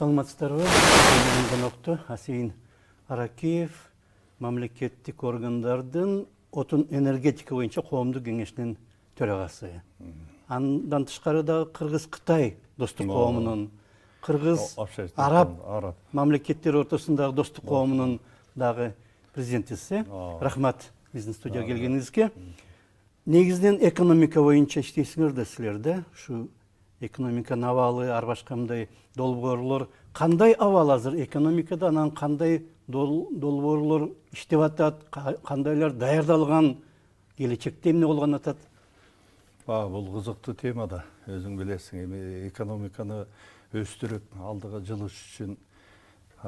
Саламатсыздарбы? Менин конокту Асейин Аракеев, мамлекеттик органдардын отун энергетика боюнча коомдук кеңешинин төрагасы. Андан тышкары дагы Кыргыз-Кытай достук коомунун, Кыргыз-Араб мамлекеттер ортосундагы достук коомунун дагы президентиси. Рахмат биздин студияга келгениңизге. Негизинен экономика боюнча иштейсиңер да силер да. Ушу экономиканын абалы, ар башкандай долбоорлор кандай абал азыр экономикада, анан кандай долбоорлор иштеп атат, кандайлар даярдалган, келечекте эмне болгон атат? Бул кызыктуу тема да. Өзүң билесиң, эми экономиканы өстүрүп, алдыга жылыш үчүн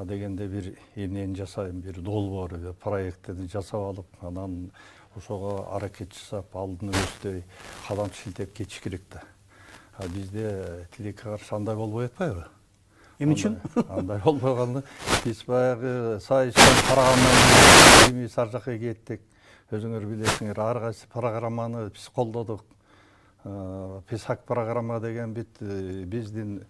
дегенде бир эмнени жасайм, бир долбоор, проектти жасап алып, анан ошого аракет жасап, алдыны өстөй кадам шилтеп кетиш керек да. Бизде тилекке каршы андай болбой атпайбы? Эмне үчүн? Андай болбогону биз баягы сайыстан карагандан кийин ар жака кеттик. Өзүңөр билесиңер, ар кайсы программаны биз колдодук. ПИСАК программа деген биздин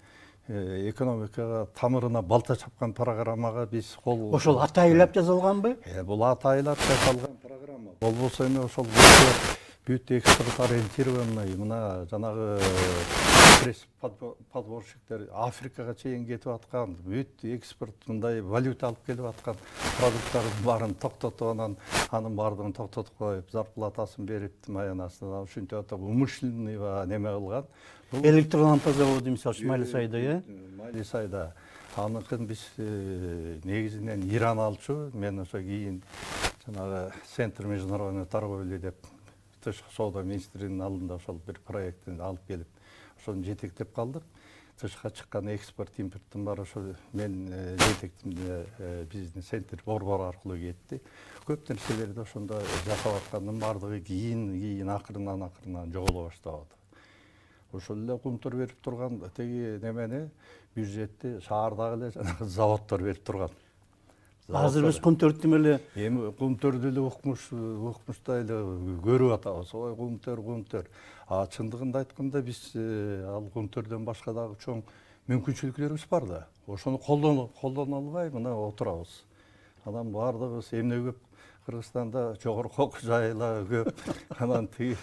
экономикага тамырына балта чапкан программага биз кол. Ошол атайлап жазылганбы? Бул атайлап жасалган программа. Болбосо эми ошол бүт экспорт ориентированный, мына жанагы подборщиктер Африкага чейин кетип аткан, бүт экспорт мындай валюта алып келип аткан продукттардын баарын токтотуп, анын баардыгын токтотуп коюп, зарплатасын берип, маянасына ушинтип атып, умышленный неме кылган. Электролампа заводу мисалы Мали Сайда, Мали Сайда. Аныкын биз негизинен Иран алчу, мен ошо кийин жанагы Центр международной торговли деп тышкы соода министринин алдында ошол бир проектин алып келип, ошону жетектеп калдык. Тышка чыккан экспорт, импорттун баары ошо мен жетектимде биздин центр борбор аркылуу кетти. Көп нерселерди ошондо жасап аткандын баардыгы кийин акырынан жоголо баштабады. Ошол эле кумтур берип турган теги немени, бюджетти шаардагы эле жанагы заводдор берип турган. Азыр биз кумтөрдү эле эми кумтөрдү эле укмуштай эле көрүп атабыз. Ой, кумтөр. Чындыгында айтканда биз ал кумтөрдөн башка дагы чоң мүмкүнчүлүклөрүбүз бар да. Ошону колдоно албай мына отурабыз. Анан баардыгыбыз эмне көп Кыргызстанда жогорку окуу жайлар көп. Анан тиги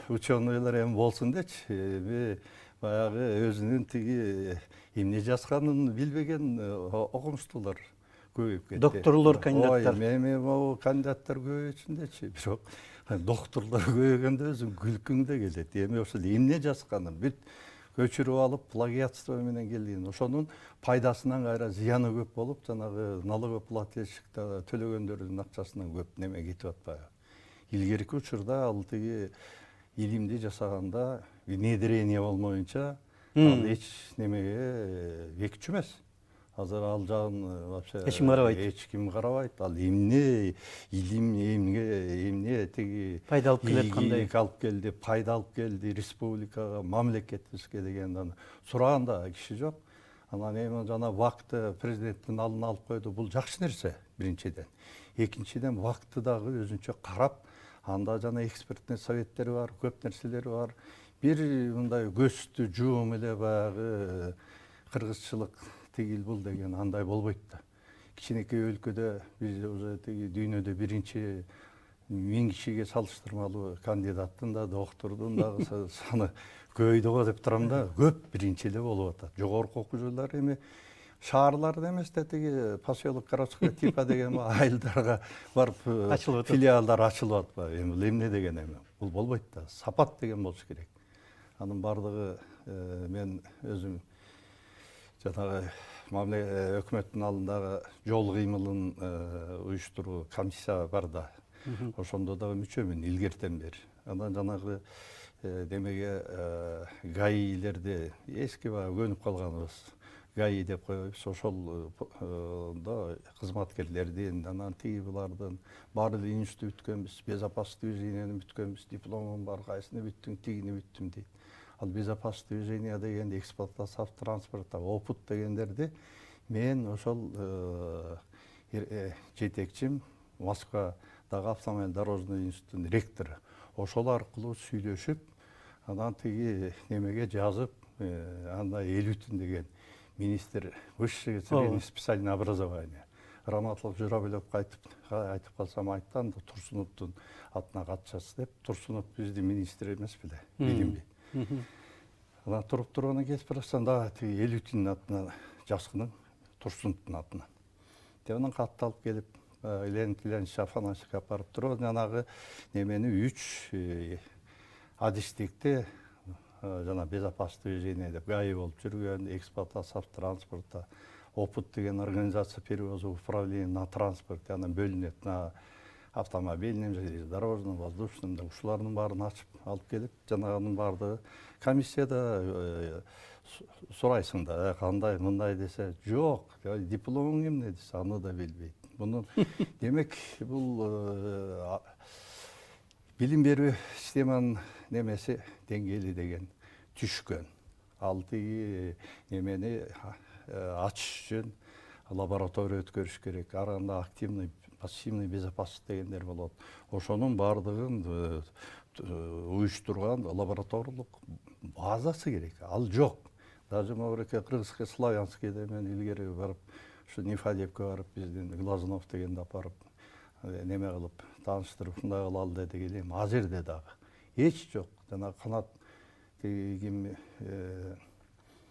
ученыйлар эми болсун дечи. Эми баягы өзүнүн тиги эмне жазганын билбеген окумуштуулар көбөйүп кетти. Докторлор, кандидаттар. Эми могу кандидаттар көбөйсүн-дечи. Бирок докторлор көбөйгөндө өзүң күлкүңдө келет. Эми ошол эмне жазганын бүт көчүрүп алып, плагиатство менен келген. Ошонун пайдасынан кайра зыяны көп болуп, жанагы налогоплательщик төлөгөндөрдүн акчасынан көп неме кетип атпайбы. Илгерки учурда ал тиги илимди жасаганда внедрение болмоюнча ал эч немеге бекчү эмес. Азыр ал жагын вообще эч ким карабайт. Ал эмне илим, эмне тиги пайда алып келет, кандай алып келди, пайда алып келди республикага, мамлекетибизге деген сураганда киши жок. Анан эми жана вакыты президенттин алдына алып койду. Бул жакшы нерсе биринчиден. Экинчиден вакыты дагы өзүнчө карап, анда жана экспертный советтери бар, көп нерселери бар. Бир мындай көзтү жуум эле баягы кыргызчылык тигил бул деген андай болбойт да. Кичинекей өлкөдө биз уже тиги дүйнөдө биринчи 1000 кишиге салыштырмалуу кандидаттын да, доктордун дагы саны көбөйдү го деп турам да. Көп биринчи эле болуп атат. Жогорку окуу жайлар эми шаарларда эмес да, тиги поселок городской типа деген айылдарга барып филиалдар ачылып атпайбы. Эми бул эмне деген эми? Бул болбойт да. Сапат деген болуш керек. Анын баардыгы мен өзүм жанагы өкмөттүн алдындагы жол кыймылын уюштуруу комиссия бар да. Ошондо дагы мүчөмүн илгертен бери. Анан жанагы демеге гаилерди эски көнүп калганыбыз. ГАИ деп коебуз. Ошолдо кызматкерлердин, анан тиги булардын баары институт бүткөнбүз, безопасность движениени бүткөнбүз, дипломум бар, кайсыны бүттүң, тигини бүттүм дейт. Ал безопасность движения деген эксплуатация автотранспорта, опыт дегендерди мен ошол жетекчим Москвадагы автомобиль дорожный институтунун ректору. Ошол аркылуу сүйлөшүп, анан тиги немеге жазып, анда 50 түн деген министр высшее среднее специальное образование. Раматлык Журабилов айтып калсам айткан да Турсуновдун атына катышасыз деп. Турсунов биздин министр эмес беле, билимби. Анан туруп анан кетип баратсам дагы тиги Элютиндин атына Жаскынын Турсуновдун атынан. Деп анан катты алып келип Леонид Ильич Афанасьевге апарып туруп жанагы немени 3 адистикти жана безопасность движения деп ГАИ болуп жүргөн, эксплуатация автотранспорта, опыт деген организация перевоза управления на транспорте, анан бөлүнөт на автомобильном, железнодорожном, воздушном, ушулардын баарын ачып алып келип, жанагынын баардыгы комиссияда сурайсың да, кандай мындай десе, жок, дипломуң эмне десе, аны да билбейт. Bunun demek bu bilim berүү sistemanın nemesi dengeli degen түшкөн. Ал тиги немени ачыш үчүн лаборатория өткөрүш керек. Аранда активный, пассивный безопасность дегендер болот. Ошонун баардыгын уюштурган лабораториялык базасы керек. Ал жок. Даже могуреке Кыргызский Славянскийде мен илгери барып, şu Нифадевке барып, биздин Глазунов дегенди апарып, неме кылып, тааныштырып, ушундай кылалы деди элем. А жерде дагы эч жок. Жана канат ким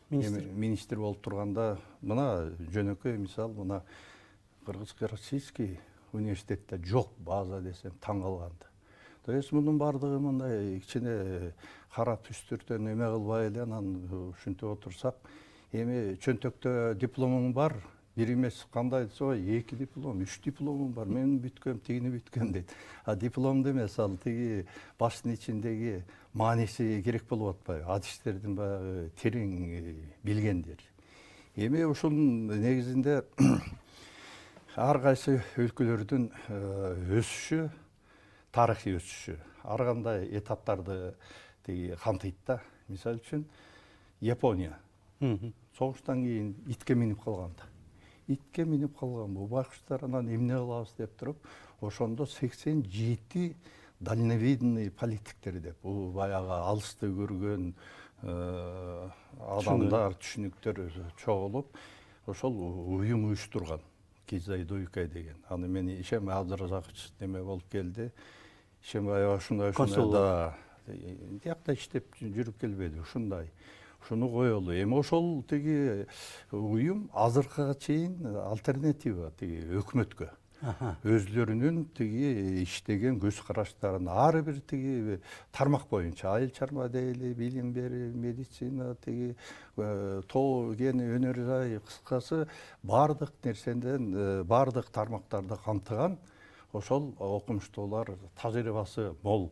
министр болуп турганда, мына жөнөкөй мисал, мына Кыргызский Российский университетте жок база десем таң калганды. То есть мунун баардыгы мындай кичине кара түстүрдөн неме кылбай эле анан ушинтип отурсак, эми чөнтөктө дипломуң бар, bir эмес кандай десе, 2 диплом, 3 дипломум бар, мен бүткөм, тигини бүткөм дейт. А дипломду эмес, ал тиги баштын ичиндеги мааниси керек болуп атпайбы? Адистердин баягы терең билгендер. Эми ушунун негизинде ар кайсы өлкөлөрдүн өсүшү, тарыхый өсүшү, ар кандай этаптарды тиги камтыйт да. Мисалы үчүн Япония согуштан кийин итке минип калганда. Итке минип калган бул байкуштар анан эмне кылабыз деп туруп, ошондо 87 дальновидный политиктер деп, бул баягы алысты көргөн адамдар, түшүнүктөр чогулуп, ошол уюм уюштурган. Кизай Дуйкай деген. Аны мен ишем азыр жакчы неме болуп келди. Ишем баягы ушундай да жакта иштеп жүрүп келбеди, ушундай. Шуну коелу. Эми ошол тиги уюм азыркыга чейин альтернатива тиги өкмөткө. Өзлөрүнүн тиги иштеген көз караштарын ар бир тиги тармак боюнча айыл чарба дейли, билим берүү, медицина, тиги тоо кен өнөр жай, кыскасы бардык нерседен бардык тармактарды камтыган ошол окумуштуулар, тажрыйбасы мол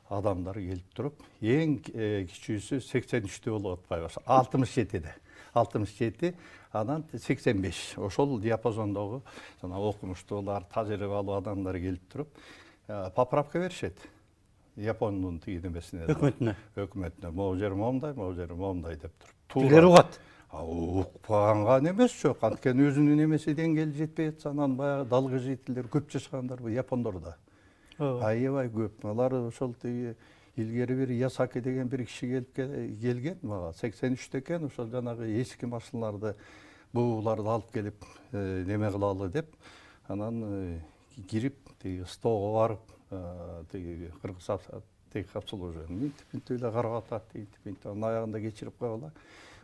адамдар келип туруп, эң кичүүсү 83-тө болуп атпайбы, 67-де. 67, анан 85. Ошол диапазондогу жана окумуштуулар, тажрыйбалуу адамдар келип туруп, поправка беришет. Япондун тиги немесине. Өкмөтүнө. Могу жери момундай, могу жери момундай деп туруп. Билер угат. Укпаганга эмес жок. Анткени өзүнүн немеси деңгели жетпей атса, анан баягы далгы жителер көп жашагандар бу Япондордо. Аябай көп. Алар ошол тиги илгери бир Ясаки деген бир киши келген мага 83-те экен, ошол жанагы эски машиналарды буларды алып келип неме кылалы деп, анан кирип тиги столго барып тиги кыргыз тиги обслуживание типинтип эле карап атат, типинтип аягында кечирип койгула.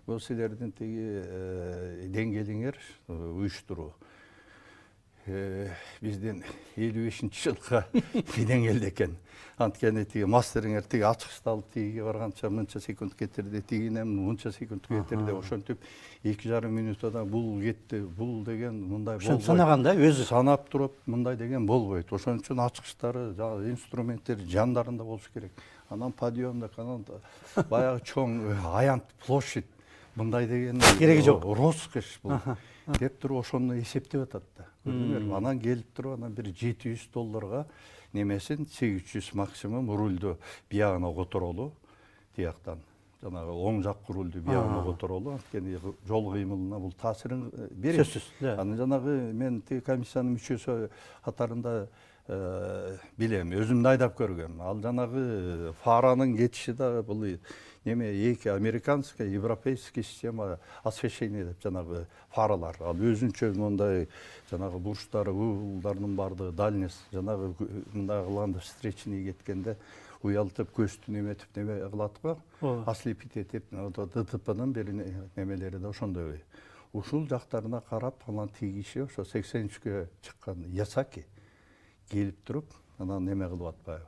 Бул силердин тиги деңгелиңер уюштуруу. Биздин 55-жылга деңгелде экен. Анткени тиги мастериңер тиги ачкычталып тигиге барганча мынча секунд кетирди, тигине мынча секунд кетирди, ошентип 2,5 минутада бул кетти, бул деген мындай болбойт. Санаганда өзү санап туруп мындай деген болбойт. Ошон үчүн ачкычтары, инструменттер жандарында болуш керек. Анан подъемда, анан баягы чоң аянт площадь мындай деген кереги жок. Роскошь бул. Деп туруп ошону эсептеп атат да. Анан келип туруп анан бир $700 немесин 800 максимум рульду биягына которолу, тияктан. Жанагы оң жак рульду биягына которолу, анткени жол кыймылына бул таасирин берет. Сөзсүз. Анан жанагы мен тиги комиссиянын мүчөсү катарында билем, өзүм да айдап көргөм. Ал жанагы фаранын кетиши да бул неме эки американский, европейский система освещение деп жанагы фаралар. Ал өзүнчө мондай жанагы бурчтары, угулдардын бардыгы дальность жанагы мындай кылганда встречный кеткенде уялтып көздү неметип неме кылат го. Ослепить этип, ДТПнын бир немелери да ошондой. Ушул жактарына карап, анан тиги киши ошо 83гө чыккан Ясаки келип туруп, анан неме кылып атпайбы.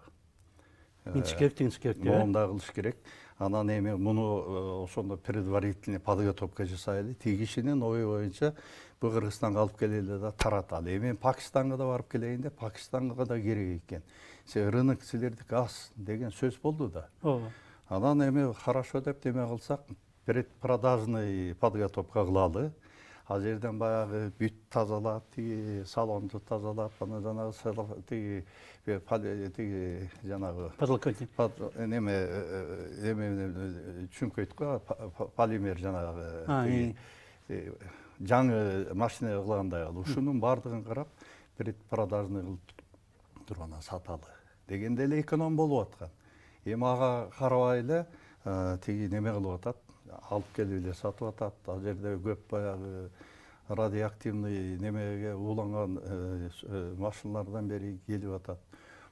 Минтиш керек, тигинтиш керек деп. Моундай кылыш керек. Анан эми муну ошондо предварительный подготовка жасайлы. Тиги кишинин ою боюнча бу Кыргызстанга алып келели да тараталы. Эми Пакистанга да барып келейин деп, Пакистанга да керек экен. Рынок силердики аз деген сөз болду да. Анан эми хорошо деп неме кылсак, предпродажный подготовка кылалы. Ал жерден баягы бүт тазалап, тиги салонду тазалап, анан жанагы тиги жанагы Подлокотник. неме чүңкөйт го, полимер жанагы жаңы машина кылгандай ал. Ушунун бардыгын карап, предпродажный кылып туруп анан саталы. Дегенде эле эконом болуп аткан. Эми ага карабай эле тиги неме кылып атат, алып келип эле сатып атат. Ал жерде көп баягы радиоактивный немеге уланган машиналардан бери келип атат.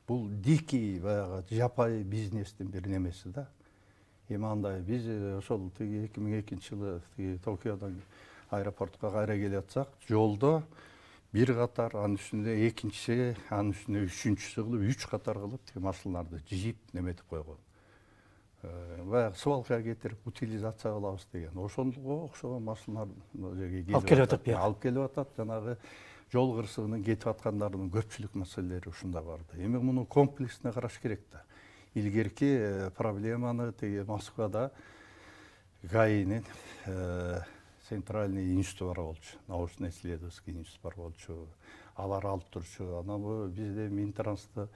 Бул дикий баягы жапай бизнестин бир немеси да. Эми андай биз ошол тиги 2002-жылы тиги Токиодон аэропортко кайра келе атсак, жолдо бир катар, анын үстүндө экинчиси, анын үстүндө үчүнчүсү кылып, 3 катар кылып тиги машиналарды жийип неметип койгон. Баягы свалкага кетирип утилизация кылабыз деген. Ошондого окшогон машиналар алып келип атат. Алып келип атат, жанагы жол кырсыгынан кетип аткандардын көпчүлүк маселелери ушунда барды. Эми муну комплексно караш керек да. Илгерки проблеманы тиги Москвада ГАИнин центральный институту бар болчу, научно-исследовательский институт бар болчу. Алар алып турчу. Анан бу бизде Минтрансты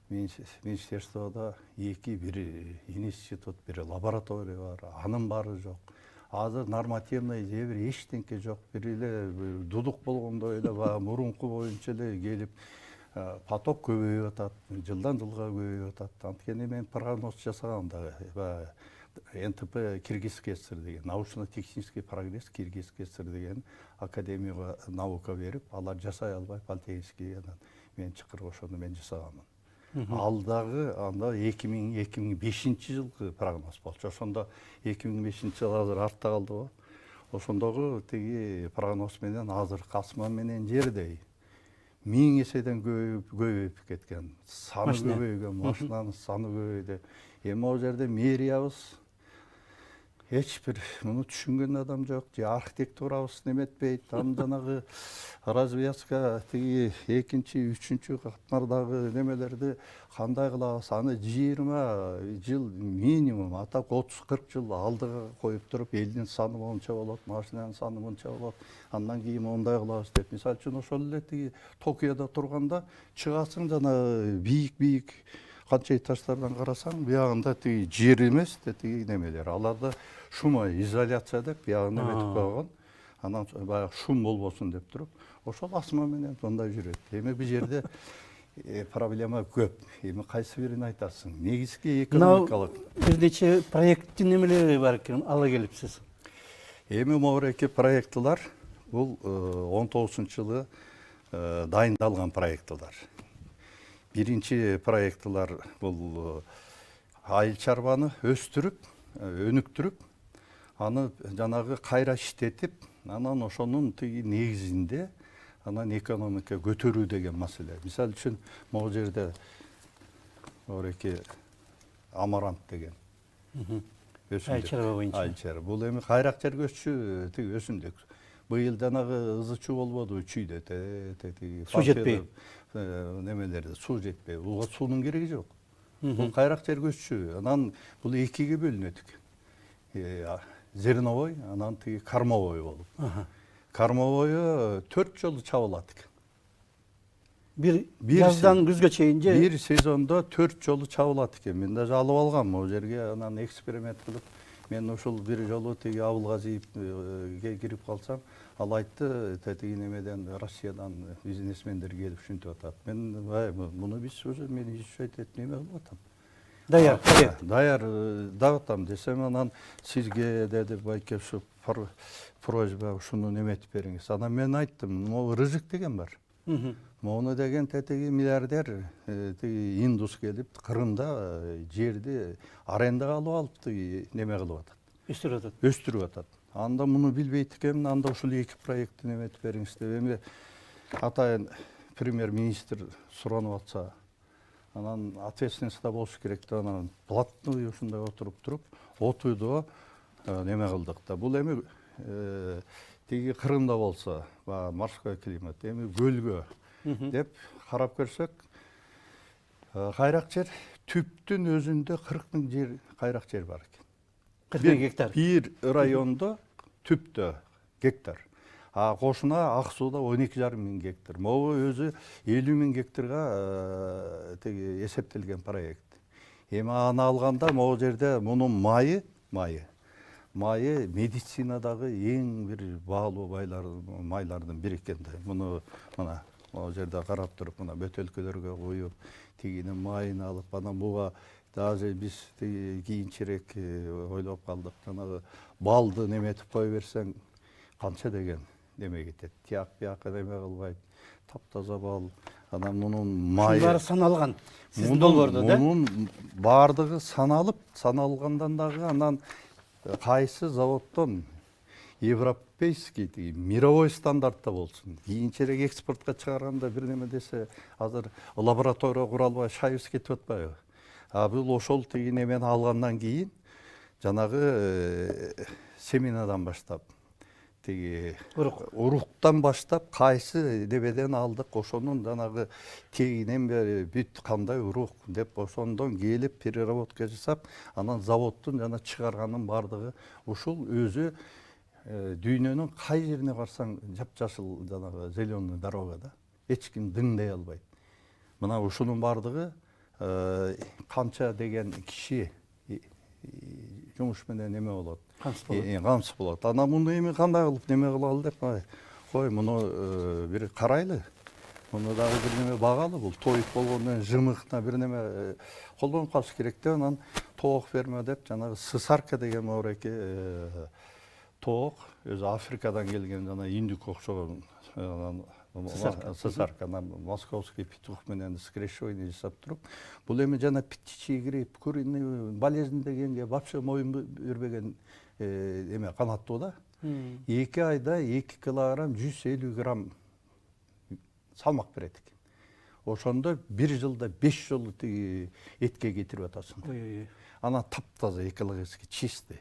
министерствода бир институт, бир лаборатория бар, анын баары жок. Азыр нормативный бир эчтеңке жок. Бир эле дудук болгондой эле баягы мурунку боюнча эле келип поток көбөйүп атат, жылдан жылга көбөйүп атат. Анткени мен прогноз жасагам да, баягы НТП Киргиз-КСР деген, научно-технический прогресс Киргиз-КСР деген академияга наука берип, алар жасай албай политехнический мен чакырып ошону мен жасаганмын. Алдагы анда 2005-жылкы прогноз болчу. Ошондо 2005-жыл азыр артта калды го. Ошондогу тиги прогноз менен азыркы асман менен жердей 1000 эседен көбөйүп кеткен. Саны көбөйгөн, машинанын саны көбөйдү. Эми ал жерде мэриябыз эч бир муну түшүнгөн адам жок. Же архитектурабыз неметпейт. Анан жанагы развязка тиги экинчи, үчүнчү катмардагы немелерди кандай кылабыз? Аны 20 жыл минимум, атак 30-40 жыл алдыга коюп туруп, элдин саны монча болот, машинанын саны монча болот. Андан кийин мондай кылабыз деп. Мисалы үчүн ошол эле тиги Токиодо турганда чыгасың жана бийик канча этаждардан карасаң, биягында тиги жер эмес, тиги немелер. Аларда шума изоляция деп биягына неметип койгон. Анан баягы шум болбосун деп туруп, ошол асма менен мындай жүрөт. Эми бул жерде проблема көп. Эми кайсы бирин айтасың? Негизги экономикалык. Бир нече проекттин немелери бар экен, ала келипсиз. Эми могуреки проекттер бул 19-жылы дайындалган проекттер. Биринчи проекттер бул айыл чарбаны өстүрүп, өнүктүрүп, аны жанагы кайра иштетип, анан ошонун тиги негизинде анан экономика көтөрүү деген маселе. Мисалы үчүн могу жерде ореки амарант деген өсүмдүк. Айыл чарба боюнча. Айыл чарба. Бул эми кайрак жерге өсчү тиги өсүмдүк. Быйыл жанагы ызычуу болбоду, чүйдө тиги суу жетпей. Немелерде суу жетпей. Буга суунун кереги жок. Бул кайрак жерге өсчү. Анан бул экиге бөлүнөт экен. Зерновой, анан тиги кормовой болуп. Кормовою 4 жолу чабылат экен. Бир жаздан күзгө чейин же бир сезондо 4 жолу чабылат экен. Мен даже алып алгам могу жерге, анан эксперимент кылып, мен ушул бир жолу тиги Абылгазиев кирип калсам, ал айтты, тиги немеден Россиядан бизнесмендер келип ушинтип атат. Мен муну биз уже мен изучать этип неме кылып атам. Даяр. Даяр дагытам десем, анан сизге деди байке ушу просьба ушуну неметип бериңиз. Анан мен айттым, могу Рыжык деген бар. Мону деген тетеги миллиардер тиги индус келип Кырымда жерди арендага алып алып тиги неме кылып атат. Өстүрүп атат. Анда муну билбейт экенмин, анда ушул эки проектти неметип бериңиз деп. Эми атайын премьер-министр суранып атса, анан ответственностьта болуш керек деп, анан платный ушундай туруп отуйду неме кылдык да. Бул эми тиги Кырымда болсо, морской климат, эми көлгө деп карап көрсөк, кайрак жер түптүн өзүндө 40 000 жер кайрак жер бар экен. 40 000 гектар. Bir rayonda tüptö гектар. Кошуна Ак сууда 12,5 мың гектар. Могу өзү 50 000 гектарга теги эсептелген проект. Эми аны алганда могу жерде мунун майы медицинадагы эң бир баалуу майлардын бири экен да. Муну мына могу жерде карап туруп, мына бөтөлкөлөргө коюп, тигинин майын алып, анан буга даже биз кийинчерээк ойлоп калдык. Жанагы балды неметип кое берсең, канча деген неме кетет. Тияк бияка неме кылбайт. Таптаза бал. Анан мунун майы Баары саналган. Сиздин долбоордо да? Мунун баардыгы саналгандан дагы анан кайсы заводдон европейский, мировой стандартта болсун. Кийинчерээк экспортко чыгарганда бир неме десе, азыр лаборатория кура албай шайыбыз кетип атпайбы? Бул ошол тиги немени алгандан кийин жанагы семенадан баштап, тиги уруктан баштап кайсы дебеден алдык, ошонун жанагы тегинен бери бүт кандай урук деп ошондон келип переработка жасап, анан заводдун жана чыгарганын бардыгы ушул өзү дүйнөнүн кай жерине барсаң жапжашыл жанагы зеленый дорога да. Эч ким дыңдай албайт. Мына ушунун бардыгы канча деген киши жумуш менен неме болот, камсыз болот. Анан муну эми кандай кылып неме кылалы деп, кой муну бир карайлы. Муну дагы бир неме багалы, бул тоюп болгондон жымыкына бир неме колдонуп калыш керек деп, анан тоок ферма деп, жанагы Сысарка деген мореки тоок, өзү Африкадан келген жана индюк окшогон Сысарка, московский петух менен скрещивание жасап туруп, бул эми жана птичий грипп, куриный болезнь дегенге вообще моюн бербеген эме канаттуу да. 2 айда 2 килограмм 150 грамм салмак берет экен. Ошондо 1 жылда 5 жолу тиги этке кетирип атасың. Анан таптаза экологически чистый.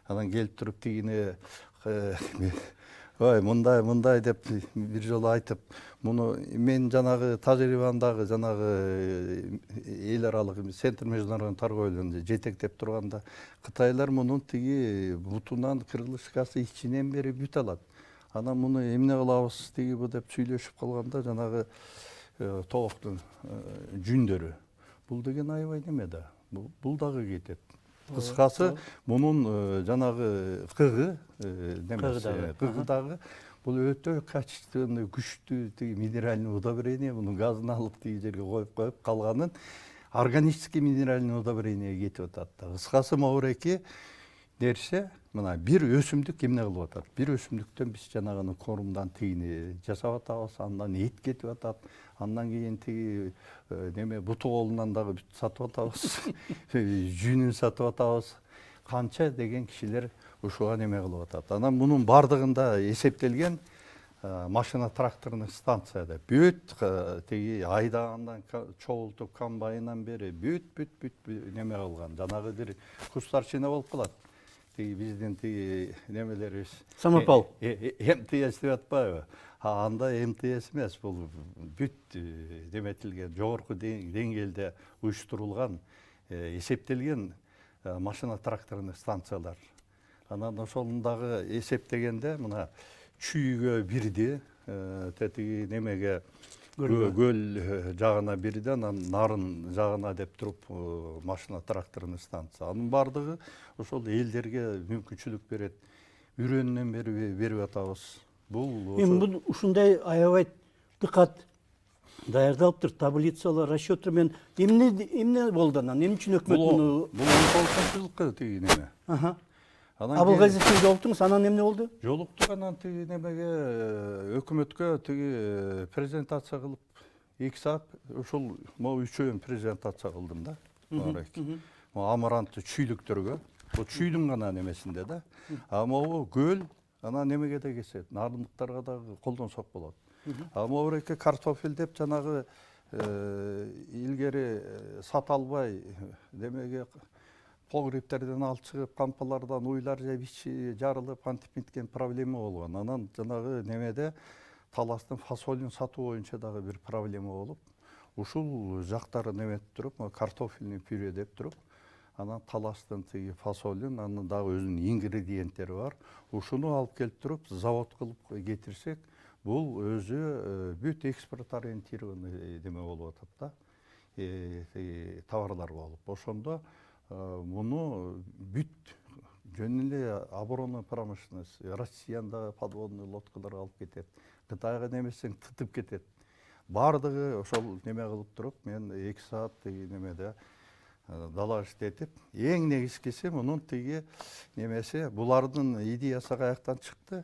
Анан келип туруп тигине ой, мындай деп бир жолу айтып, муну мен жанагы тажрыйбамдагы жанагы эл аралык Центр международной торговляны жетектеп турганда, Кытайлар мунун тиги бутунан крылышкасы ичинен бери бүт алат. Анан муну эмне кылабыз тиги бу деп сүйлөшүп калганда, жанагы тооктун жүндөрү. Бул деген аябай неме да. Бул дагы кетет. Кыскасы, мунун жанагы кыгы дагы бул өтө качественный, күчтүү минеральный удобрение, мунун газын алып тиги жерге коюп калганын органический минеральный удобрение кетип атат. Кыскасы могуреки дерсе, мына бир өсүмдүк эмне кылып атат? Бир өсүмдүктөн биз жанагы корумдан тигини жасап атабыз, андан эт кетип атат. Андан кийин тиги неме бутуолунан дагы бүт сатып атабыз. Жүнүн сатып атабыз. Канча деген кишилер ушуга неме кылып атат. Анан мунун бардыгында эсептелген машина тракторный станцияда бүт тиги айдагандан чогултуп комбайндан бери бүт неме кылган. Жанагы бир кустарчина болуп калат. Тиги биздин тиги немелерибиз Самопал. МТС деп атпайбы? Анда МТС эмес, бул бүт деметилген, жогорку деңгээлде уюштурулган, эсептелген машина тракторный станциялар. Анан ошонун дагы эсептегенде мына чүйгө бирди, тетиги немеге көл жагына бирди, анан нарын жагына деп туруп машина тракторный станция. Анын бардыгы ошол элдерге мүмкүнчүлүк берет. Үрөнүнөн бери берип атабыз. Бул Эми бул ушундай аябай дыкат даярдалыптыр, таблицалар, расчеттор менен эмне болду анан? Эмне үчүн өкмөт муну? Бул 19-жылкы тиги неме. Абылгазиевдин жолуктуңуз, анан эмне болду? Жолуктук анан тиги немеге өкмөткө тиги презентация кылып 2 саат ушул могу үчөөн презентация кылдым да. Амаранттуу чүйлүктөргө. Бул чүйлүн гана немесинде да. Могу көл анан немеге да кесет, нарындыктарга да колдонсок болот. Могуреке картофель деп жанагы илгери сата албай демеге погребтерден алып чыгып, кампалардан уйлар жеп ичи жарылып, антип миткен проблема болгон. Анан жанагы немеде таластын фасолин сатуу боюнча дагы бир проблема болуп, ушул жактары неметип туруп, картофельный пюре деп туруп, анан таластын тиги фасолин, анын дагы өзүнүн ингредиенттери бар. Ушуну алып келип туруп, завод кылып кетирсек, бул өзү бүт экспорт ориентированный деме болуп атат да. Товарлар болуп. Ошондо муну бүт жөн эле оборонный промышленность, Россияндагы подводный лодкалар алып кетет. Кытайга немесең тытып кетет. Бардыгы ошол неме кылып туруп, мен 2 саат тиги немеде дала иштетип, эң негизгиси мунун тиги немеси, булардын идеясы каяктан чыкты.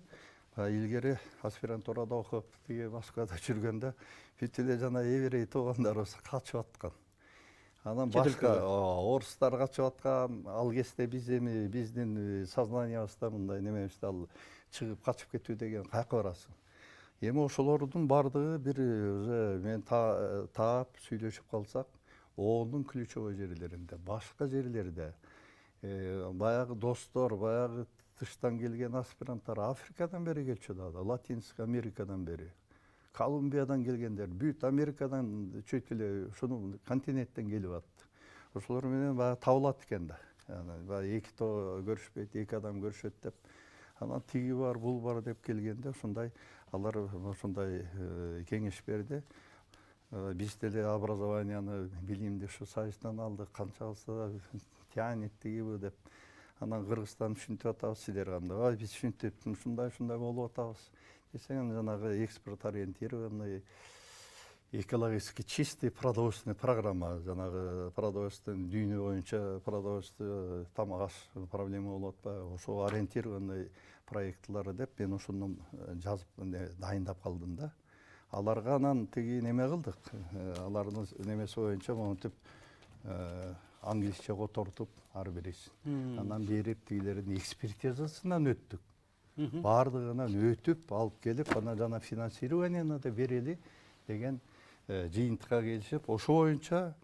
Илгери аспирантурада окуп, тиги Москвада жүргөндө бүт эле жана еврей туугандарыбыз качып аткан. Анан башка орустар качып аткан, ал кезде биз эми биздин сознаниябызда мындай немебизде ал чыгып качып кетүү деген каяка барасың. Эми ошолордун бардыгы бир мен таап сүйлөшүп калсак, Оонун ключевой жерлеринде, башка жерлерде баягы достор, баягы тыштан келген аспиранттар Африкадан бери келчү да, Латинский Америкадан бери, Колумбиядан келгендер, бүт Америкадан чөйт эле ушуну континенттен келип атты. Ошолор менен баягы табылат экен да. Баягы 2 тоо көрүшпөйт, 2 адам көрүшөт деп. Анан тиги бар, бул бар деп келгенде ушундай алар ушундай кеңеш берди. Биз деле образованияны, билимди ушу сайыстан алдык, канчабызда тянет тигиби деп. Анан Кыргызстан түшүнтүп атабыз, силер кандай? Биз түшүнтүп, ушундай болуп атабыз. Десең, жанагы экспорт ориентированный, экологически чистый продовольственный программа, жанагы продовольственный дүйнө боюнча продовольство тамак аш проблема болуп атпайбы? Ошого ориентированный проектлары деп мен ошону жазып дайындап калдым да. Аларга анан тиги неме кылдык. Алардын немеси боюнча монтип англисче котортуп ар бирисин. Анан берип тигилердин экспертизасынан өттүк. Бардыгынан өтүп алып келип, анан жана финансированияны да берели деген жыйынтыкка келишип, ошо боюнча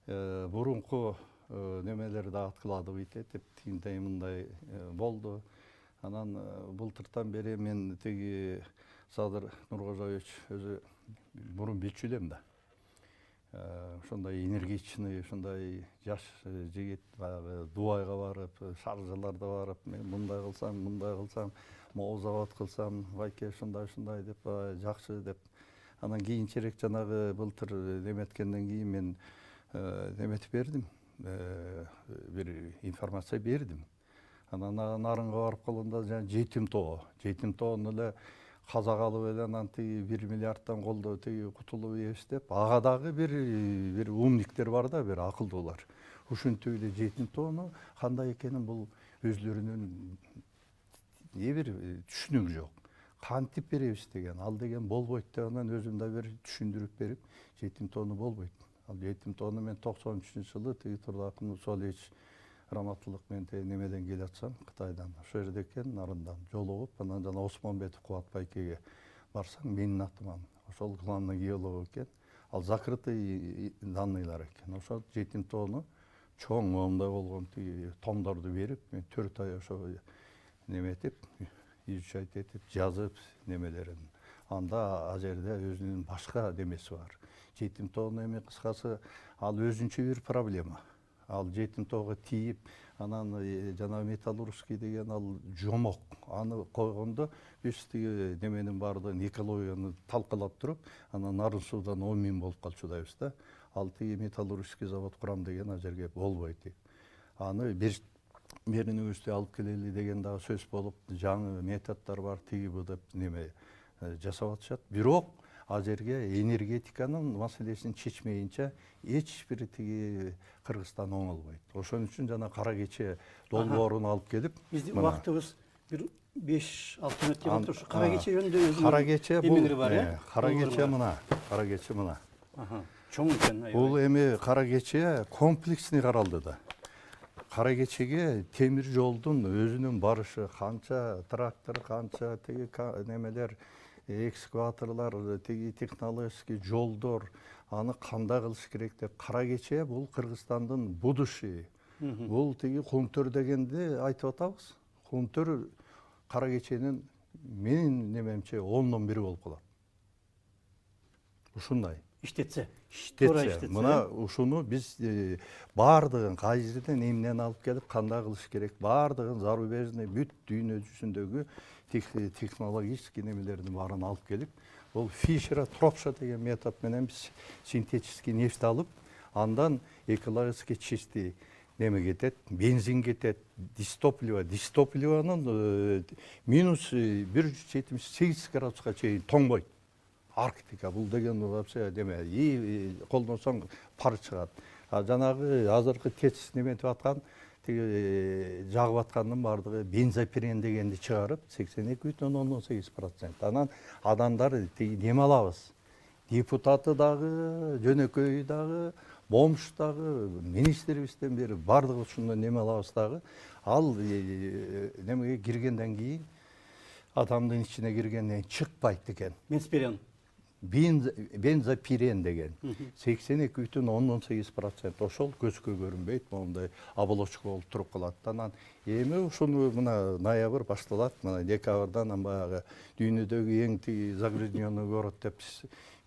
мурунку немелер да аткылады бийте деп тигиндей мындай болду. Анан былтыртан бери мен тиги Садыр Нуркожоевич өзү мурун билчү элем да. Ошондой энергичный, ошондой жаш жигит, баягы Дубайга барып, шаржаларда барып, мен мындай кылсам, могу завод кылсам, байке ушундай деп жакшы деп. Анан кийинчерээк жанагы былтыр неметкенден кийин мен неметип бердим, бир информация бердим. Анан нарынга барып калганда жана жетим тоонун эле казак алып эле анан тиги 1 миллиарддан колдо тиги кутулуп ийебиз деп, ага дагы бир умниктер бар да, бир акылдуулар. Ушинтип эле жетим тоону кандай экенин бул өзлөрүнүн бир түшүнүгү жок. Кантип беребиз деген, ал деген болбойт деп анан өзүм да бир түшүндүрүп берип, жетим тоону болбойт. Ал жетим тоону мен 93-жылы тиги Турдакын Усолевич раматтылык менен немеден келатсам, Кытайдан, ошол жерде экен, нарындан жолугуп, анан жана Осмонбетов Кубат байкеге барсаң, менин атыман, ошол главный геолог экен. Ал закрытый данныйлар экен. Ошол жетим тоону чоң моундай болгон тиги томдорду берип, мен 4 ай ошо неметип, изучать этип, жазып немелерин. Анда ал жерде өзүнүн башка демеси бар. Жетим тоону эми кыскасы ал өзүнчө бир проблема. Ал жетим тоого тийип, анан жана металлургский деген ал жомок. Аны койгондо биз тиги неменин баардыгын экологияны талкалап туруп, анан нарын суудан 10 000 болуп калчудайбыз да. Ал тиги металлургский завод курам деген ал жерге болбойт. Аны беринибизди алып келели деген дагы сөз болуп, жаңы методдор бар, тиги бу деп неме жасап атышат. Бирок ал жерге энергетиканын маселесин чечмейинче эч бир тиги Кыргызстан оңолбойт. Ошон үчүн жана кара кече долбоорун алып келип, Биздин убактыбыз бир 5-6 мүнөт деп отур. Кара кече жөнүндө өзүнүн кара кече эмелери бар, э? кара кече мына, кара кече мына. Чоң экен. Бул эми кара кече комплексный каралды да. Кара кечеге темир жолдун өзүнүн барышы, канча трактор, канча тиги немелер, экскаваторлор, тиги технологический жолдор, аны кандай кылыш керек деп. Кара кече бул Кыргызстандын будущий. Бул тиги Кумтөр дегенди айтып атабыз. Кумтөр кара кеченин менин немемче 10дон 1 болуп калат. Ушундай. иштетсе. Мына ушуну биз баардыгын кай жерден эмнени алып келип кандай кылыш керек, баардыгын зарубежный бүт дүйнө жүзүндөгү технологический немелердин баарын алып келип, бул Фишера Тропша деген метод менен биз синтетический нефть алып, андан экологически чистый неме кетет, бензин кетет, дистопливонун минус 178 градуска чейин тоңбойт. Арктика бул деген вообще деме, колдонсоң пар чыгат. Жанагы азыркы ТЭЦ неметип аткан, жагып аткандын бардыгы бензопирен дегенди чыгарып 82,18%. Анан адамдар неме алабыз? Депутаты дагы, жөнөкөйү дагы, бомж дагы, министрибизден бери бардыгы ушундай неме алабыз дагы. Ал немеге киргенден кийин адамдын ичине киргенден чыкпайт экен. Бензопирен деген 82,18%. Ошол көзгө көрүнбөйт, мондай оболочка болуп туруп калат. Анан эми ушуну мына ноябрь башталат, мына декабрдан баягы дүйнөдөгү эң загрязненный город деп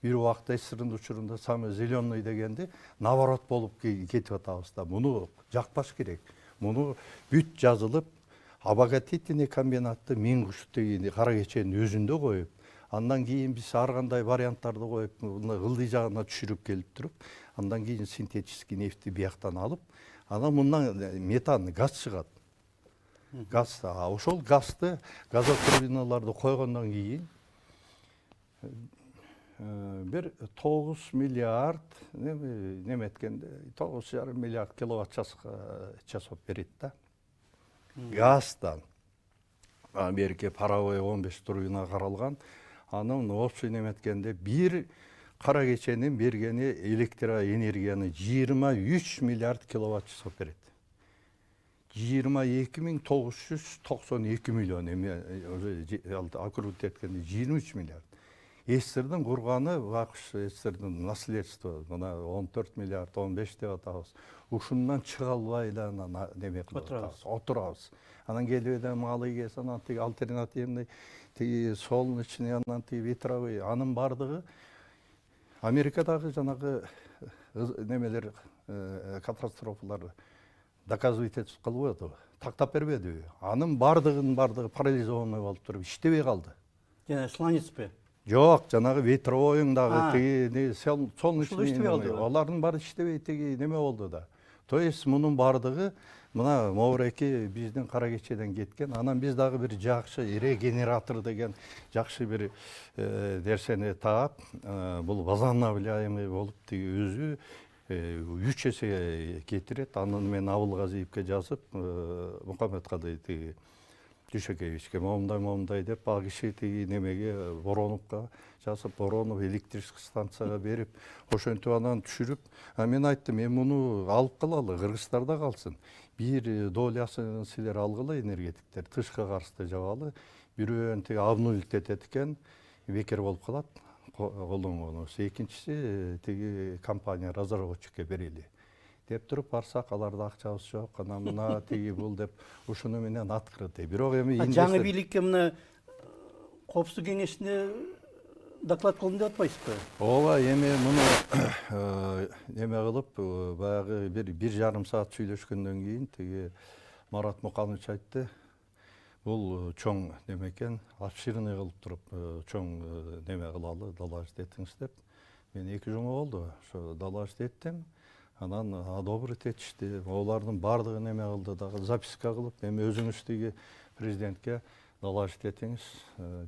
бир убакта СССРдын учурунда самый зеленый дегенди наоборот болуп кетип атабыз да. Муну жакпаш керек. Муну бүт жазылып, обогатительный комбинатты Мингуштеги кара кеченин өзүндө коюп, андан кийин биз ар кандай варианттарды коюп, ылдый жагына түшүрүп келип туруп, андан кийин синтетический нефтти бияктан алып, анан мындан метан, газ чыгат. Газ, ошол газды газотурбиналарды койгондон кийин бир 9 миллиард неме эткенде 9,5 миллиард киловатт часов берет да. Газдан. Америка паровой 15 турбина каралган. Анын общий неметкенде бир кара кеченин бергени электроэнергияны 23 миллиард киловатт часов берет. 22.992 миллион округ эткенде 23 миллиард. СССРдин курганы АКШ СССРдин наследство мына 14 миллиард 15 деп атабыз. Ушундан чыга албай эле неме кылып отурабыз. Анан келип малы кез, анан тиги альтернативный, тиги солнечный, анан тиги ветровый, анын бардыгы Америкадагы жанагы немелер катастрофалар доказывать этип кылбады, тактап бербеди. Анын бардыгы парализованный болуп туруп иштебей калды. Жана сланецпи? Жок, жанагы ветровойуңдагы тиги солнечный, алардын баары иштебей тиги неме болду да. То есть мунун бардыгы мына моуреки биздин кара кечеден кеткен. Анан биз дагы бир жакшы регенератор деген жакшы бир нерсени таап, бул возобновляемый болуп тиги өзү 3 эсе кетирет. Анын мен Абылгазиевке жазып, Мухаммедкадый тиги Дүйшөкеевичке момундай деп, ал киши тиги немеге Вороновго жазып, Воронов электрический станцияга берип, ошентип анан түшүрүп, мен айттым, мен муну алып калалы, Кыргызстанда калсын. Бир долясын силер алгыла энергетиктер, тышка каршы жабалы, бирөөнү тиги обнулить этет экен, бекер болуп калат, колдонгонубуз. Экинчиси тиги компания разработчикке берели деп туруп барсак, аларда акчабыз жок, анан мына тиги бул деп ушуну менен открытый. Бирок эми жаңы бийликке мына коопсуздук кеңешине доклад кылдым деп атпайсызбы? Ооба, эми муну неме кылып, баягы бир жарым саат сүйлөшкөндөн кийин тиги Марат Муканович айтты, бул чоң неме экен, обширный кылып туруп, чоң неме кылалы, доложить этиңиз деп. Мен 2 жума болду, ошо доложить эттим. Анан одобрить этишти. Олардын бардыгы неме кылды дагы, записка кылып, эми өзүңүз тиги президентке доложить этиңиз.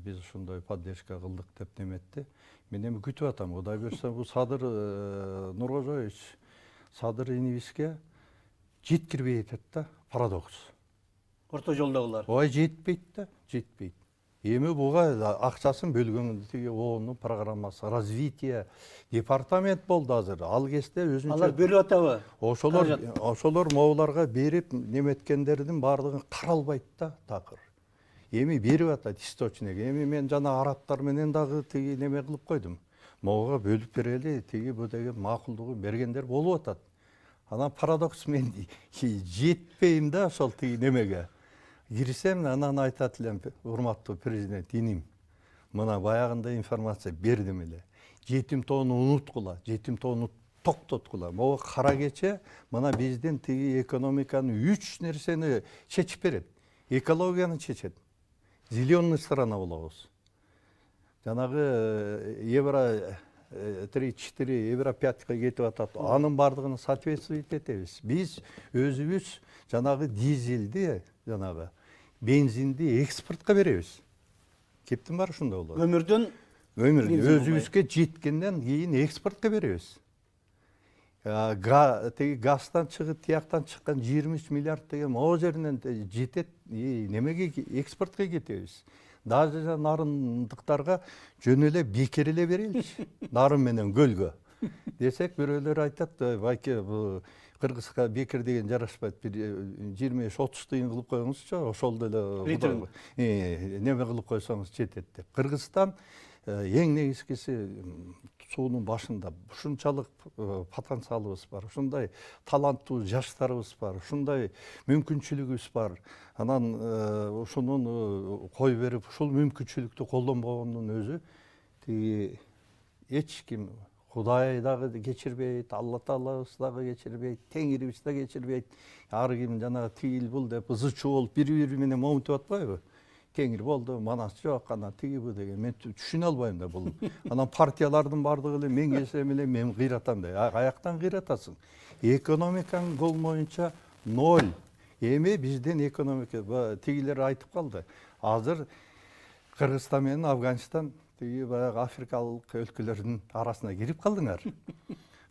Биз ушундай поддержка кылдык деп неметти. Мен эми күтүп атам. Кудай буюрса бул Садыр Нуркожоевич Садыр инибизге жеткирбей атат да, парадокс. Орто жолдогулар. Ой жетпейт да, жетпейт. Эми буга акчасын бөлгөн тиги ООНдун программасы развитие департамент болду азыр. Ал кезде өзүнчө Алар бөлүп атабы? ошолор моуларга берип неметкендердин баардыгын каралбайт да такыр. Эми берип атат источник. Эми мен жана арабтар менен дагы тиги неме кылып койдум. Моуга бөлүп берели, тиги бу деген макулдугун бергендер болуп атат. Анан парадокс мен жетпейм да ошол тиги немеге. Кирсем, анан айтат элем, урматтуу президент, иним, мына баягында информация бердим эле. Жетим тоону унуткула, жетим тоону токтоткула. Могу кара кече мына биздин тиги экономиканын 3 нерсени чечип берет. Экологияны чечет. Зеленый страна болобуз. Жанагы евро 3-4, евро 5-ка кетип атат. Анын бардыгын соответствовать этебиз. Биз өзүбүз жанагы дизелди, жанагы бензинди экспортко беребиз. Кептин бар ушундай болот. Өмүрдөн Өзүбүзгө жеткенден кийин экспортко беребиз. Теги газдан чыгып, тияктан чыккан 23 миллиард деген могу жеринен жетет, немеге экспортко кетебиз. Даже нарындыктарга жөн эле бекер эле береличи. Нарын менен көлгө. Десек бирөөлөр айтат, байке бул Кыргызга бекер деген жарашпайт. Бир 25-30 тыйын кылып коюңузчу, ошол деле неме кылып койсоңуз жетет деп. Кыргызстан эң негизгиси суунун башында ушунчалык потенциалыбыз бар, ушундай таланттуу жаштарыбыз бар, ушундай мүмкүнчүлүгүбүз бар. Анан ушунун кой берип, ушул мүмкүнчүлүктү колдонбогондун өзү тиги эч ким, Кудай дагы кечирбейт, Алла Таалабыз дагы кечирбейт, Теңирибиз да кечирбейт. Ар ким жанагы тигил бул деп ызычуу болуп бири-бири менен момунтуп атпайбы? Теңир болду, манас жок, анан тиги бу деген мен түшүнө албайм да бул. Анан партиялардын бардыгы эле мен келсем эле мен кыйратам да. Каяктан кыйратасың? Экономикаң болмоюнча 0. Эми биздин экономика тигилер айтып калды. Азыр Кыргызстан менен Афганистан тиги баягы африкалык өлкөлөрдүн арасына кирип калдыңар.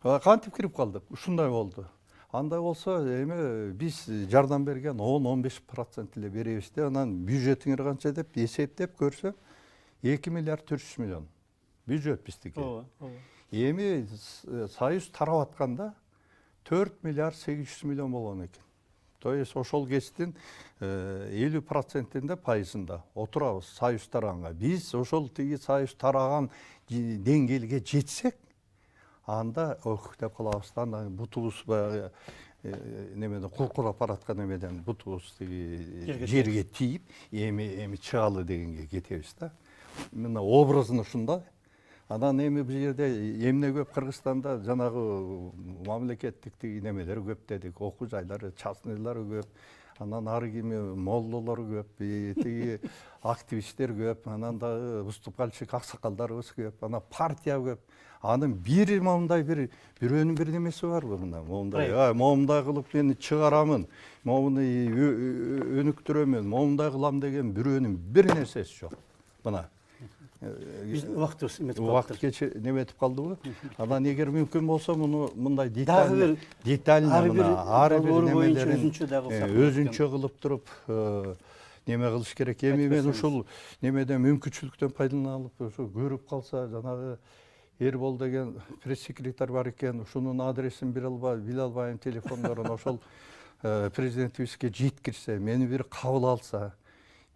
Кантип кирип калдык? Ушундай болду. Андай болсо эми биз жардам берген 10-15% эле беребиз де, анан бюджетиңер канча деп эсептеп көрсөм 2 миллиард 400 миллион бюджет биздики. Эми союз тарап атканда 4 миллиард 800 миллион болгон экен. То есть ошол кечтин 50%-inde пайызында отурабыз союз тараганга. Биз ошол тиги союз тараган деңгээлге жетсек, анда ох деп калабыз. Андан бутубуз баягы немеден куркурап бараткан немеден бутубуз тиги жерге тийип, эми чыгалы дегенге кетебиз да. Мына образын ушундай. Анан эми бул жерде эмне көп Кыргызстанда жанагы мамлекеттик тиги немелер көп дедик, окуу жайлары, частныйлар көп. Анан ар кими моллолор көп, тиги активисттер көп, анан дагы выступальщик аксакалдарыбыз көп, анан партия көп. Анын бир момундай бирөөнүн бир немеси барбы мына? Момундай кылып мени чыгарамын, момуну өнүктүрөмүн, момундай кылам деген бирөөнүн бир нерсеси жок. Мына биздин убактыбыз убакыт кече неметип калдыбы? Анан эгер мүмкүн болсо муну мындай детально ар бир немелерин өзүнчө кылып туруп неме кылыш керек. Эми мен ушул немеден мүмкүнчүлүктөн пайдаланып ошо көрүп калса, жанагы Эрбол деген пресс-секретарь бар экен, ушунун адресин биле албайм, телефондорун ошол президентибизге жеткирсе, мени бир кабыл алса,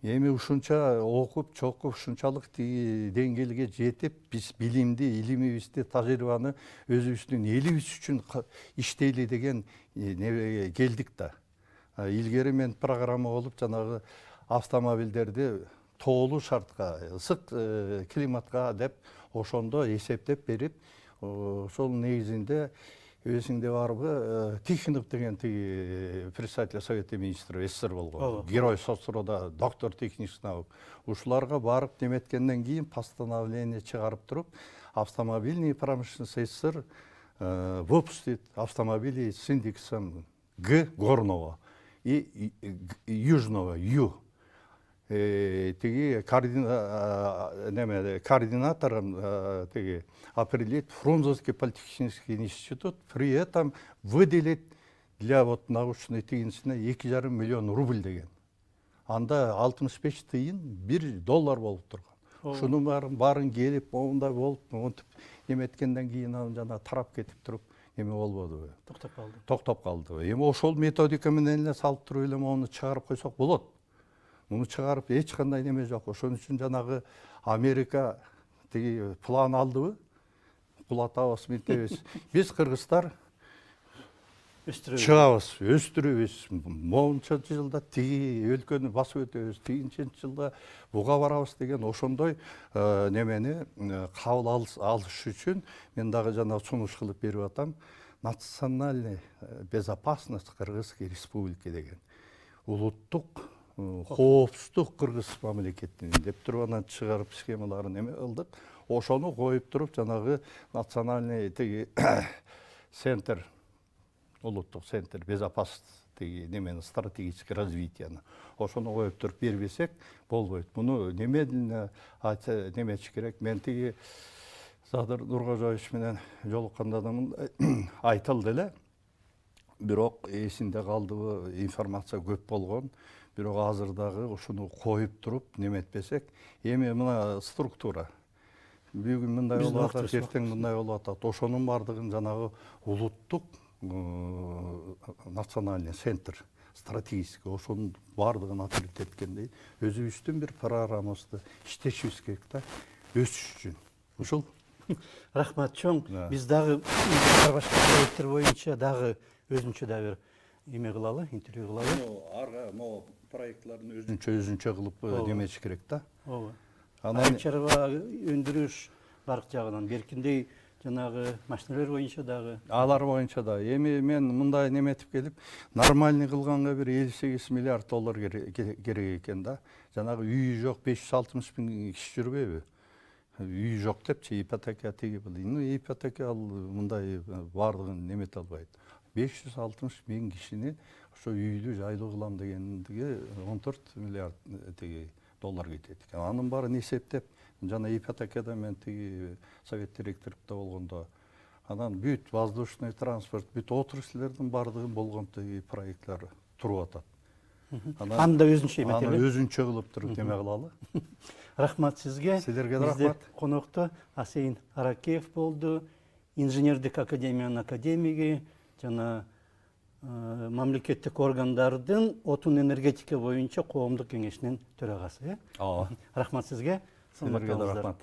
эми ушунча окуп, чокуп, ушунчалык тиги деңгээлге жетип, биз билимди, илимибизди, тажрыйбаны өзүбүздүн элибиз үчүн иштейли деген небеге келдик да. Илгери мен программа болуп жанагы автомобилдерди тоолуу шартка, ысык климатка деп ошондо эсептеп берип, ошол негизинде өзүңдө барбы Тихонов деген тиги председатель Совета министров СССР болгон, герой соцтруда, доктор технических наук. Ушуларга барып неметкенден кийин постановление чыгарып туруп, автомобильный промышленность СССР выпустит автомобили с индексом Г горного и южного Ю. тиги координатором тиги определить Фрунзенский политехнический институт, при этом выделить для вот научной тыйынсына 2,5 миллион рубль деген. Анда 65 тыйын $1 болуп турган. Шунун барын келип, ондай болуп, монтип эметкенден кийин анан жана тарап кетип туруп эме болбоду. Токтоп калды. Эми ошол методика менен эле салып туруп эле мону чыгарып койсок болот. Муну чыгарып эч кандай неме жок. Ошон үчүн жанагы Америка тиги план алдыбы? Кулатабыз, мынтебиз. Биз кыргыздар чыгабыз, өстүрөбүз. Монча жылда тиги өлкөнү басып өтөбүз, тигинчи жылда буга барабыз деген ошондой немени кабыл алыш үчүн мен дагы жана сунуш кылып берип атам. Национальная безопасность Кыргызской республики деген. Улуттук коопсуздук Кыргыз мамлекетинин деп туруп анан чыгарып схемаларын эме кылдык. Ошону коюп туруп жанагы национальный тиги центр, улуттук центр безопасности немени стратегический развитияны ошону коюп туруп бербесек болбойт. Муну немеден немечи керек. Мен тиги Задыр Нуркожоевич менен жолукканда айтылды эле. Бирок эсинде калдыбы, информация көп болгон. Бирок азыр дагы ушуну коюп туруп неметпесек, эми мына структура бүгүн мындай болуп атат, эртең мындай болуп атат. Ошонун бардыгын жанагы улуттук национальный центр стратегический ошонун бардыгын ответ эткендей өзүбүздүн бир программабызды иштешибиз керек да, өсүш үчүн. Ушул. Рахмат чоң. Биз дагы башка проекттер боюнча дагы өзүнчө да бир эме кылалы, интервью кылалы. Арга могу проектларын өзүнчө кылып немечи керек да. Ооба. Анан чарба өндүрүш барк жагынан беркиндей жанагы машиналар боюнча дагы. Алар боюнча да. Эми мен мындай неметип келип, нормальный кылганга бир $58 миллиард керек экен да. Жанагы үйү жок 560 миң киши жүрбөйбү? Үйү жок депчи, ипотека теги бул. Ипотека ал мындай бардыгын немете албайт. 560 миң кишини ошо үйдү жайлуу кылам дегендиги 14 миллиард теги доллар кетет экен. Анын баарын эсептеп, жана ипотекада мен теги совет директорлукта болгондо анан бүт воздушный транспорт, бүт отрасльлердин бардыгын болгон теги проекттер туруп атат. Анда өзүнчө эметели. Аны өзүнчө кылып туруп неме кылалы. Рахмат сизге. Силерге да рахмат. Конокто Асейин Аракеев болду, инженердик академиянын академиги, жана мамлекеттик органдардын отун энергетика боюнча коомдук кеңешинин төрагасы. Ооба. Рахмат сизге. Силерге да рахмат.